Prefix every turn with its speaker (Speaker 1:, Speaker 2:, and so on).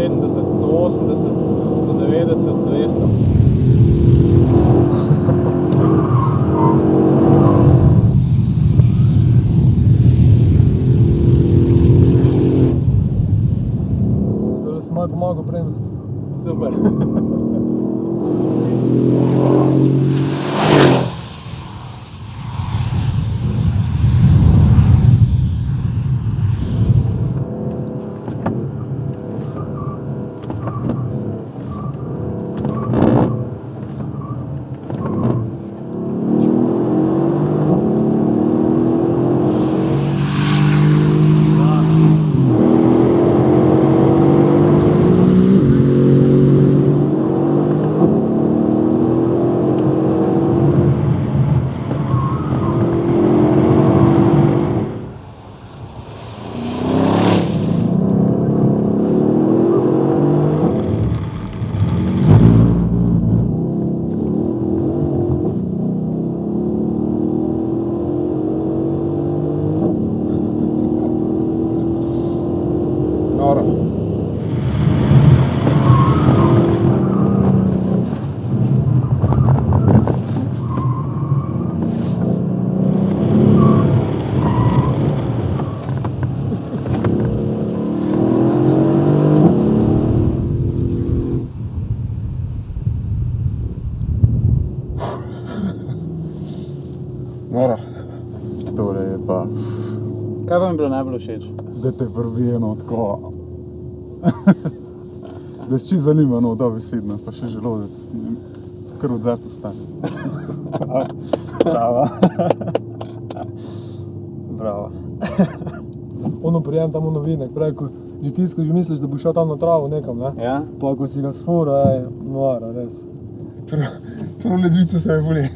Speaker 1: 170, 180, 190, 200.
Speaker 2: Zdaj sem malo pomagal bremzati.
Speaker 1: Super.
Speaker 3: Nora. Nora.
Speaker 4: Tole je pa... Kaj vam je bilo najbolj všeč?
Speaker 3: Da te prvijeno tako... Da si čisto zanimano dobesedno, pa še želodec. Kar odzad ostane.
Speaker 4: Bravo. Bravo.
Speaker 2: Ono prijem tam v novinek, prej, ko že tisko že misliš, da bo šel tam na travo nekam, ne?
Speaker 4: Ja?
Speaker 2: Pa ko si ga sfura, nora, res.
Speaker 3: Prav ledvico se me boli.